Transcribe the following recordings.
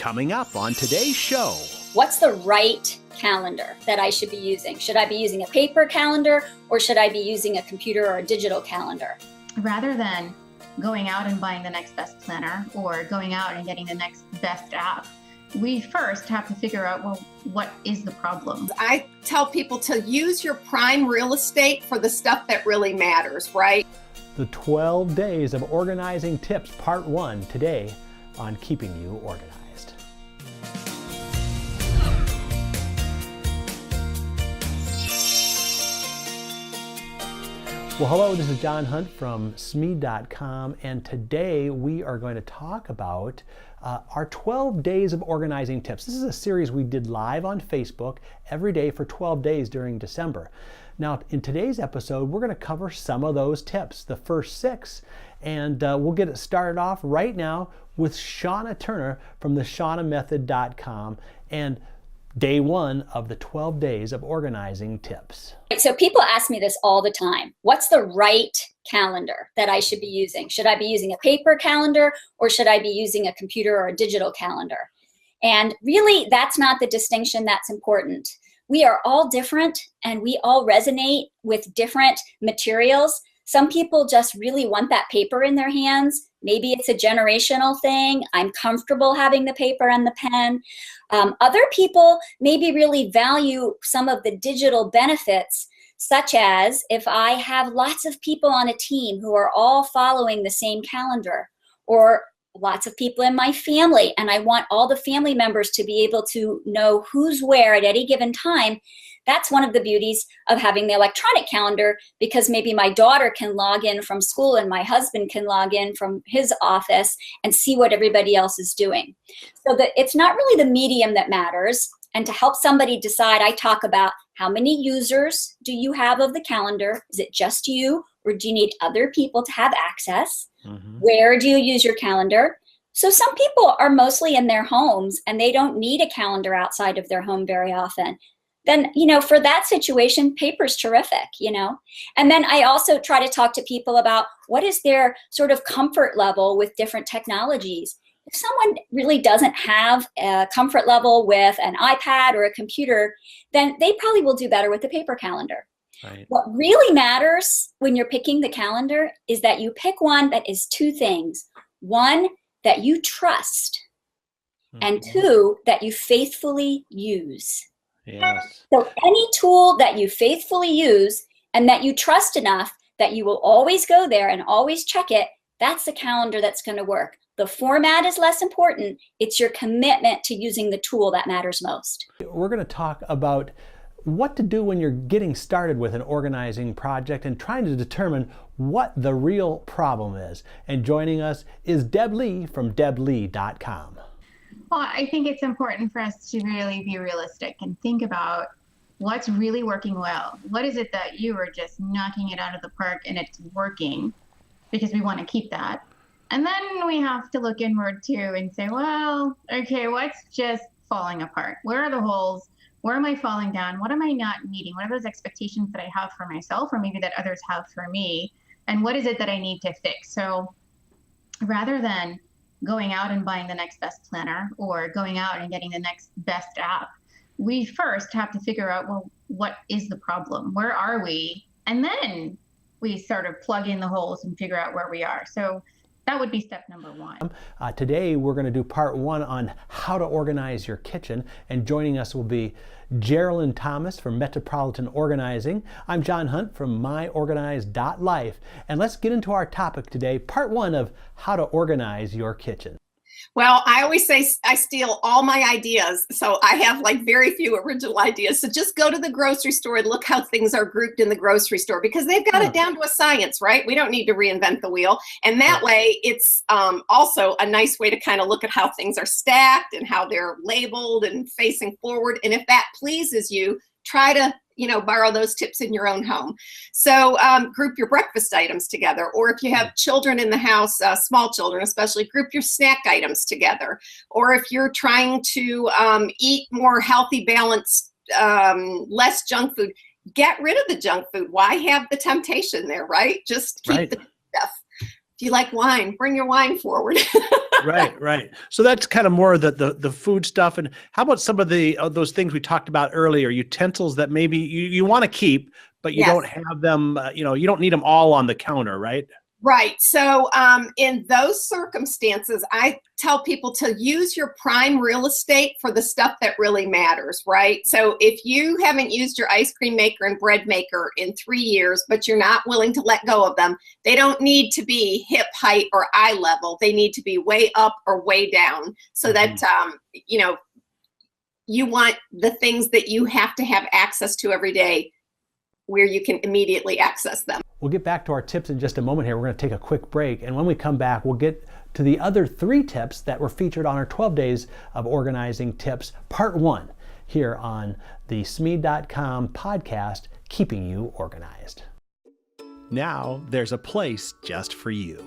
Coming up on today's show. What's the right calendar that I should be using? Should I be using a paper calendar or should I be using a computer or a digital calendar? Rather than going out and buying the next best planner or going out and getting the next best app, we first have to figure out, well, what is the problem? I tell people to use your prime real estate for the stuff that really matters, right? The 12 Days of Organizing Tips, Part 1, today on Keeping You Organized. Well, hello, this is John Hunt from Smead.com, and today we are going to talk about our 12 Days of Organizing Tips. This is a series we did live on Facebook every day for 12 days during December. Now, in today's episode, we're going to cover some of those tips, the first 6, and we'll get it started off right now with Shauna Turner from theshaunamethod.com and Day 1 of the 12 Days of Organizing Tips. So people ask me this all the time. What's the right calendar that I should be using? Should I be using a paper calendar or should I be using a computer or a digital calendar? And really, that's not the distinction that's important. We are all different and we all resonate with different materials. Some people just really want that paper in their hands. Maybe it's a generational thing. I'm comfortable having the paper and the pen. Other people maybe really value some of the digital benefits, such as if I have lots of people on a team who are all following the same calendar, or lots of people in my family, and I want all the family members to be able to know who's where at any given time. That's one of the beauties of having the electronic calendar, because maybe my daughter can log in from school and my husband can log in from his office and see what everybody else is doing. So that it's not really the medium that matters. And to help somebody decide, I talk about how many users do you have of the calendar? Is it just you, or do you need other people to have access? Mm-hmm. Where do you use your calendar? So some people are mostly in their homes and they don't need a calendar outside of their home very often. Then, for that situation, paper's terrific, And then I also try to talk to people about what is their sort of comfort level with different technologies. If someone really doesn't have a comfort level with an iPad or a computer, then they probably will do better with the paper calendar. Right. What really matters when you're picking the calendar is that you pick one that is 2 things. 1, that you trust, and 2, that you faithfully use. Yes. So any tool that you faithfully use and that you trust enough that you will always go there and always check it, that's the calendar that's going to work. The format is less important. It's your commitment to using the tool that matters most. We're going to talk about what to do when you're getting started with an organizing project and trying to determine what the real problem is. And joining us is Deb Lee from deblee.com. Well, I think it's important for us to really be realistic and think about what's really working well. What is it that you are just knocking it out of the park and it's working, because we want to keep that. And then we have to look inward too and say, well, okay, what's just falling apart? Where are the holes? Where am I falling down? What am I not meeting? What are those expectations that I have for myself or maybe that others have for me? And what is it that I need to fix? So rather than going out and buying the next best planner or going out and getting the next best app, we first have to figure out, well, what is the problem? Where are we? And then we sort of plug in the holes and figure out where we are. So that would be step number 1. Today we're going to do part 1 on how to organize your kitchen, and joining us will be Geraldine Thomas from Metropolitan Organizing. I'm John Hunt from myorganized.life, and let's get into our topic today, part 1 of how to organize your kitchen. Well, I always say I steal all my ideas, so I have very few original ideas. So just go to the grocery store and look how things are grouped in the grocery store, because they've got it down to a science, right? We don't need to reinvent the wheel. And that way, it's also a nice way to kind of look at how things are stacked and how they're labeled and facing forward. And if that pleases you, try to borrow those tips in your own home. So group your breakfast items together, or if you have children in the house, small children especially, group your snack items together. Or if you're trying to eat more healthy, balanced, less junk food, get rid of the junk food. Why have the temptation there, right? Just keep the stuff. If you like wine, bring your wine forward. Right. So that's kind of more of the food stuff. And how about some of those things we talked about earlier, utensils that maybe you want to keep, but you Yes. don't have them, you don't need them all on the counter, right? Right. So in those circumstances, I tell people to use your prime real estate for the stuff that really matters, right? So if you haven't used your ice cream maker and bread maker in 3 years, but you're not willing to let go of them, they don't need to be hip height or eye level. They need to be way up or way down so that, you want the things that you have to have access to every day where you can immediately access them. We'll get back to our tips in just a moment here. We're going to take a quick break. And when we come back, we'll get to the other 3 tips that were featured on our 12 Days of Organizing Tips, Part 1, here on the Smead.com podcast, Keeping You Organized. Now, there's a place just for you.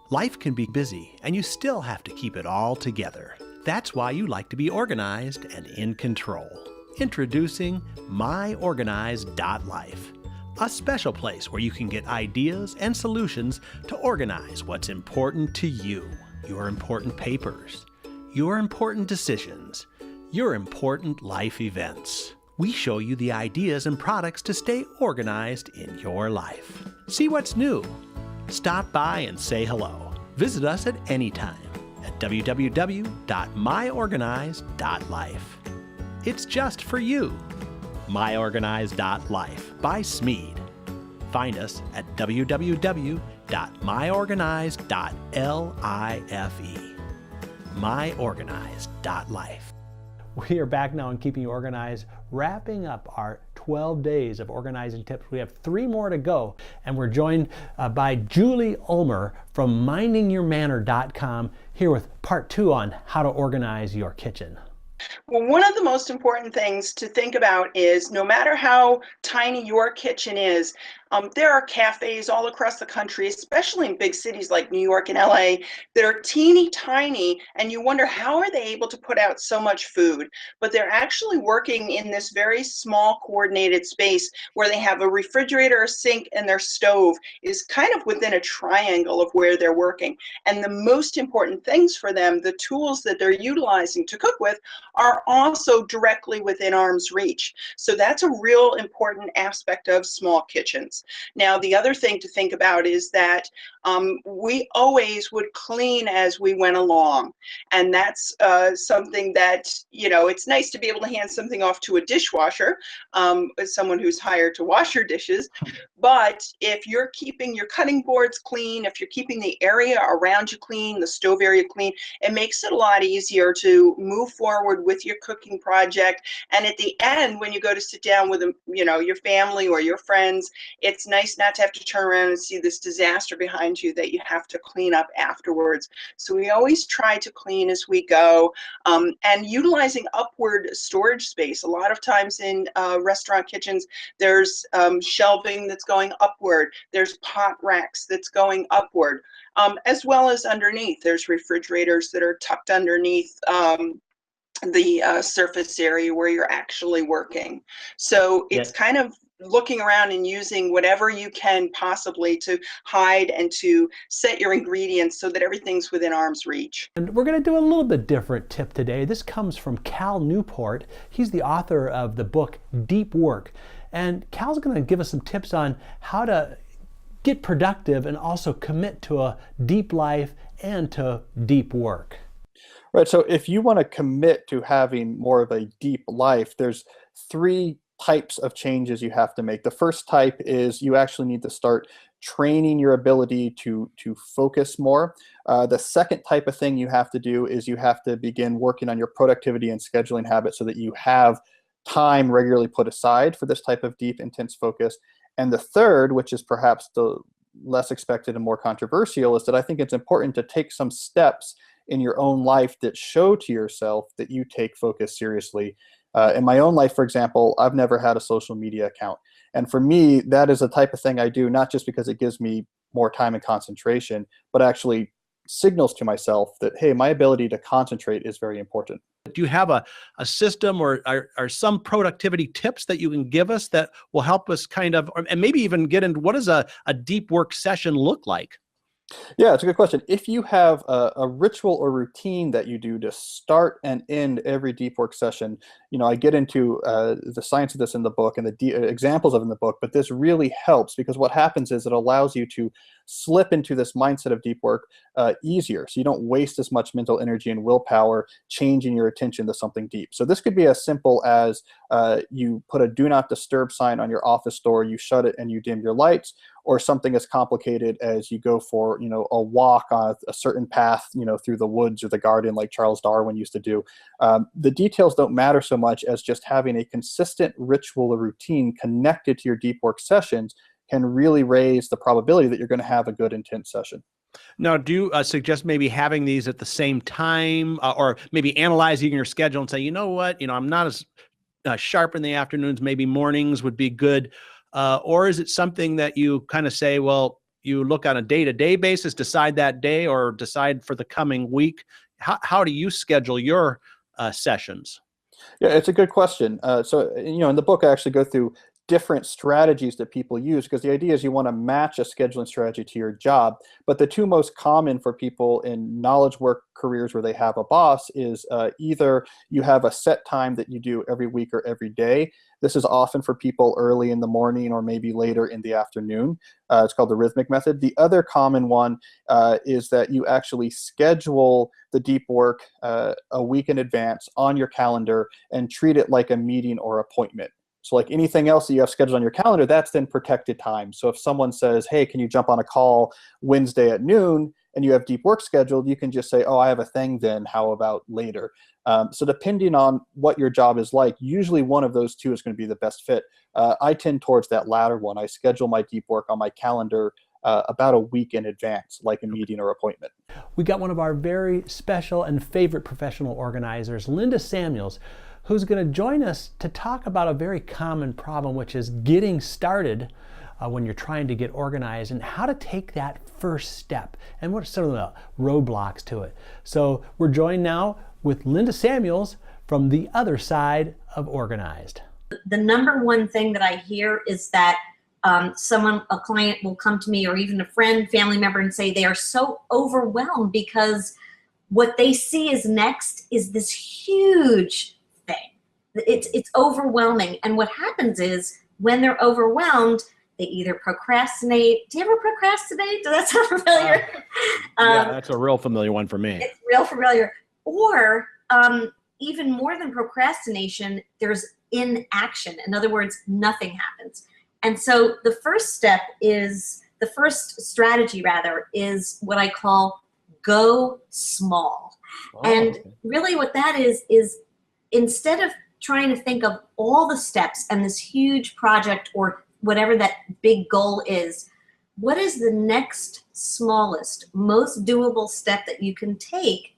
Life can be busy, and you still have to keep it all together. That's why you like to be organized and in control. Introducing MyOrganized.life. A special place where you can get ideas and solutions to organize what's important to you, your important papers, your important decisions, your important life events. We show you the ideas and products to stay organized in your life. See what's new. Stop by and say hello. Visit us at any time at www.myorganized.life. It's just for you. MyOrganized.life by Smead. Find us at www.myorganized.life. MyOrganized.life. We are back now on Keeping You Organized, wrapping up our 12 days of organizing tips. We have 3 more to go, and we're joined by Julie Ulmer from mindingyourmanor.com here with part 2 on how to organize your kitchen. Well, one of the most important things to think about is no matter how tiny your kitchen is, there are cafes all across the country, especially in big cities like New York and LA, that are teeny tiny, and you wonder how are they able to put out so much food? But they're actually working in this very small coordinated space where they have a refrigerator, a sink, and their stove is kind of within a triangle of where they're working. And the most important things for them, the tools that they're utilizing to cook with, are also directly within arm's reach. So that's a real important aspect of small kitchens. Now, the other thing to think about is that we always would clean as we went along. And that's something that, it's nice to be able to hand something off to a dishwasher, as someone who's hired to wash your dishes. But if you're keeping your cutting boards clean, if you're keeping the area around you clean, the stove area clean, it makes it a lot easier to move forward with your cooking project. And at the end, when you go to sit down with your family or your friends, it's nice not to have to turn around and see this disaster behind you that you have to clean up afterwards. So we always try to clean as we go, and utilizing upward storage space. A lot of times in restaurant kitchens, there's shelving that's going upward. There's pot racks that's going upward, as well as underneath. There's refrigerators that are tucked underneath the surface area where you're actually working. So it's kind of looking around and using whatever you can possibly to hide and to set your ingredients so that everything's within arm's reach. And we're going to do a little bit different tip today. This comes from Cal Newport. He's the author of the book Deep Work. And Cal's going to give us some tips on how to get productive and also commit to a deep life and to deep work. Right. So if you want to commit to having more of a deep life, there's 3 types of changes you have to make. The first type is you actually need to start training your ability to focus more. The second type of thing you have to do is you have to begin working on your productivity and scheduling habits so that you have time regularly put aside for this type of deep, intense focus. And the third, which is perhaps the less expected and more controversial, is that I think it's important to take some steps in your own life that show to yourself that you take focus seriously. In my own life, for example, I've never had a social media account. And for me, that is a type of thing I do, not just because it gives me more time and concentration, but actually signals to myself that, hey, my ability to concentrate is very important. Do you have a system or some productivity tips that you can give us that will help us kind of, and maybe even get into what does a deep work session look like? Yeah, it's a good question. If you have a ritual or routine that you do to start and end every deep work session, I get into the science of this in the book and the examples of it in the book, but this really helps because what happens is it allows you to slip into this mindset of deep work easier. So you don't waste as much mental energy and willpower changing your attention to something deep. So this could be as simple as you put a do not disturb sign on your office door, you shut it and you dim your lights, or something as complicated as you go for, a walk on a certain path, through the woods or the garden like Charles Darwin used to do. The details don't matter so much as just having a consistent ritual or routine connected to your deep work sessions can really raise the probability that you're going to have a good intense session. Now, do you suggest maybe having these at the same time or maybe analyzing your schedule and say, you know what, I'm not as sharp in the afternoons, maybe mornings would be good. Or is it something that you kind of say, well, you look on a day-to-day basis, decide that day or decide for the coming week? How do you schedule your sessions? Yeah, it's a good question. So, in the book, I actually go through different strategies that people use because the idea is you want to match a scheduling strategy to your job. But the two most common for people in knowledge work careers where they have a boss is either you have a set time that you do every week or every day. This is often for people early in the morning or maybe later in the afternoon. It's called the rhythmic method. The other common one is that you actually schedule the deep work a week in advance on your calendar and treat it like a meeting or appointment. So like anything else that you have scheduled on your calendar, that's then protected time. So if someone says, hey, can you jump on a call Wednesday at noon and you have deep work scheduled, you can just say, oh, I have a thing then, how about later? So depending on what your job is like, usually one of those two is going to be the best fit. I tend towards that latter one. I schedule my deep work on my calendar about a week in advance, like a meeting or appointment. We got one of our very special and favorite professional organizers, Linda Samuels, who's going to join us to talk about a very common problem, which is getting started when you're trying to get organized and how to take that first step and what are some of the roadblocks to it. So we're joined now with Linda Samuels from the other side of organized. The number one thing that I hear is that a client will come to me or even a friend, family member and say they are so overwhelmed because what they see is next is this huge thing. It's overwhelming. And what happens is when they're overwhelmed, they either procrastinate. Do you ever procrastinate? Does that sound familiar? Yeah, that's a real familiar one for me. It's real familiar. Or even more than procrastination, there's inaction. In other words, nothing happens. And so the first strategy is what I call go small. And really what that is instead of trying to think of all the steps and this huge project or whatever that big goal is, what is the next smallest, most doable step that you can take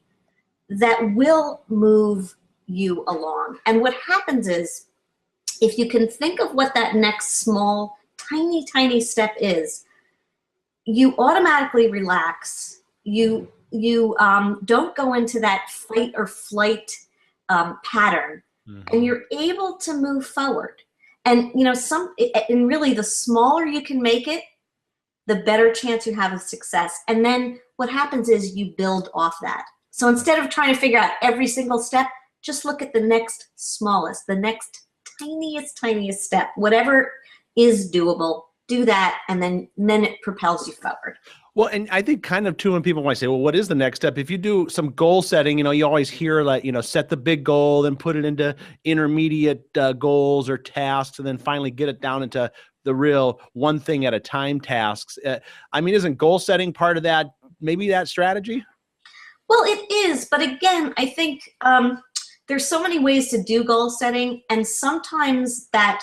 that will move you along? And what happens is, if you can think of what that next small, tiny, tiny step is, you automatically relax. You don't go into that fight or flight pattern, and you're able to move forward. And and really, the smaller you can make it, the better chance you have of success. And then what happens is you build off that. So instead of trying to figure out every single step, just look at the next smallest, the next tiniest step. Whatever is doable, do that, and then it propels you forward. Well, and I think kind of too, when people want to say, well, what is the next step? If you do some goal setting, you always hear like, set the big goal, then put it into intermediate goals or tasks, and then finally get it down into the real one thing at a time tasks. Isn't goal setting part of that, maybe that strategy? Well, it is. But again, I think there's so many ways to do goal setting. And sometimes that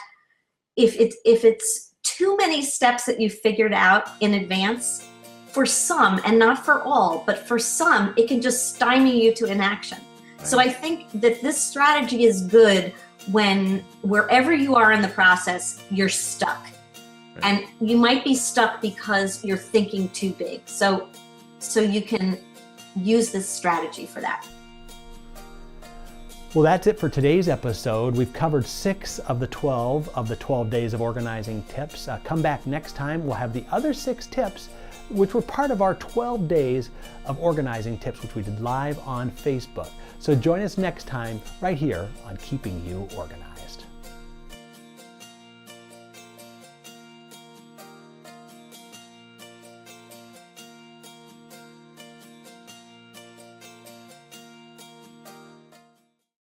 if it's too many steps that you've figured out in advance, for some, and not for all, but for some, it can just stymie you to inaction. Right. So I think that this strategy is good when wherever you are in the process, you're stuck. Right. And you might be stuck because you're thinking too big. So you can use this strategy for that. Well, that's it for today's episode. We've covered 6 of the 12 days of organizing tips. Come back next time. We'll have the other 6 tips which were part of our 12 days of organizing tips, which we did live on Facebook. So join us next time right here on Keeping You Organized.